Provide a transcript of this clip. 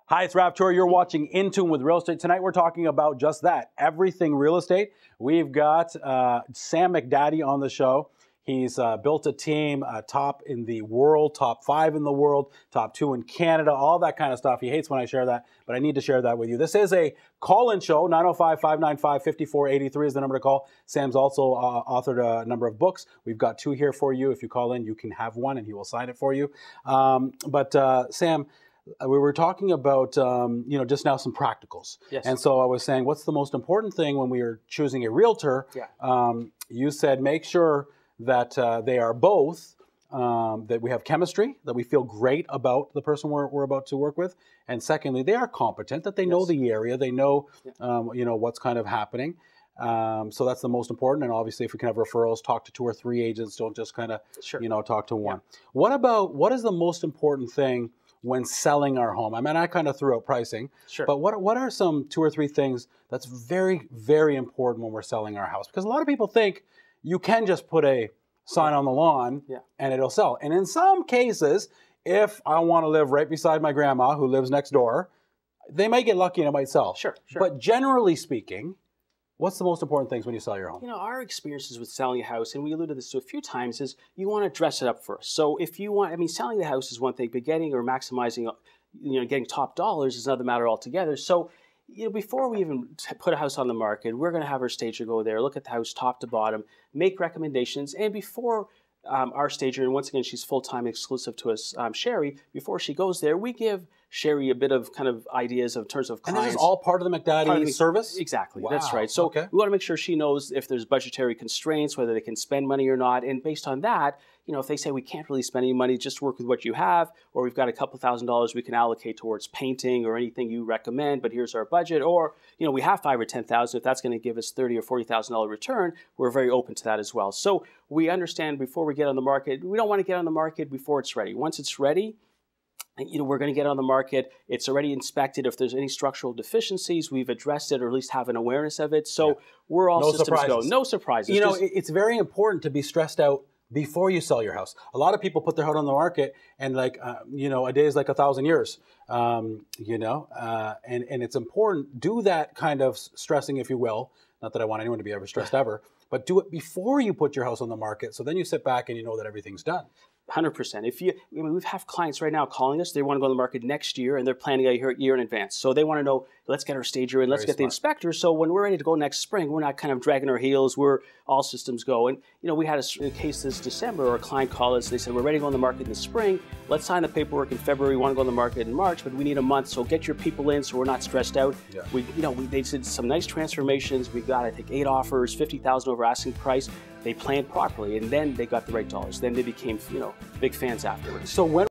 Hi, it's Rav Toor. You're watching In Tune with Real Estate. Tonight we're talking about just that, everything real estate. We've got Sam McDadi on the show. He's built a team, top in the world, top 5 in the world, top 2 in Canada, all that kind of stuff. He hates when I share that, but I need to share that with you. This is a call-in show. 905-595-5483 is the number to call. Sam's also authored a number of books. We've got 2 here for you. If you call in, you can have one and he will sign it for you. Sam, we were talking about, just now some practicals. Yes. And so I was saying, what's the most important thing when we are choosing a realtor? Yeah. You said make sure that they are both, that we have chemistry, that we feel great about the person we're about to work with. And secondly, they are competent, that they know the area, they know, what's kind of happening. So that's the most important. And obviously, if we can have referrals, talk to 2 or 3 agents, don't just kind of, talk to one. Yeah. What is the most important thing when selling our home? I mean, I kind of threw out pricing, but what are some 2 or 3 things that's very, very important when we're selling our house? Because a lot of people think you can just put a sign on the lawn and it'll sell. And in some cases, if I want to live right beside my grandma who lives next door, they might get lucky and it might sell. Sure. But generally speaking, what's the most important things when you sell your home? Our experiences with selling a house, and we alluded to this a few times, is you want to dress it up first. So if you want, selling the house is one thing, but getting or maximizing, getting top dollars is another matter altogether. So, before we even put a house on the market, we're going to have our stager go there, look at the house top to bottom, make recommendations, and before our stager, and once again, she's full-time exclusive to us, Sherry, before she goes there, we give Sherry a bit of kind of ideas in terms of clients. And this is all part of the McDadi service? Exactly, wow. That's right. So we want to make sure she knows if there's budgetary constraints, whether they can spend money or not, and based on that, if they say we can't really spend any money, just work with what you have, or we've got a couple $1,000s we can allocate towards painting or anything you recommend, but here's our budget, or we have $5,000 or $10,000, if that's going to give us $30,000 or $40,000 return, we're very open to that as well. So we understand before we get on the market, we don't want to get on the market before it's ready. Once it's ready, we're going to get on the market. It's already inspected. If there's any structural deficiencies, we've addressed it or at least have an awareness of it. So we're all systems go. No surprises. It's very important to be stressed out before you sell your house. A lot of people put their house on the market and a day is like 1,000 years, and it's important. Do that kind of stressing, if you will. Not that I want anyone to be ever stressed ever, but do it before you put your house on the market. So then you sit back and you know that everything's done. 100%. If we have clients right now calling us, they want to go on the market next year and they're planning a year in advance. So they want to know, let's get our stager in, let's get the inspector. So when we're ready to go next spring, we're not kind of dragging our heels, we're all systems go. And we had a case this December where a client called us, they said, we're ready to go on the market in the spring, let's sign the paperwork in February, we want to go on the market in March, but we need a month, so get your people in so we're not stressed out. Yeah. They did some nice transformations, we got I think 8 offers, $50,000 over asking price. They planned properly, and then they got the right dollars. Then they became, big fans afterwards. So when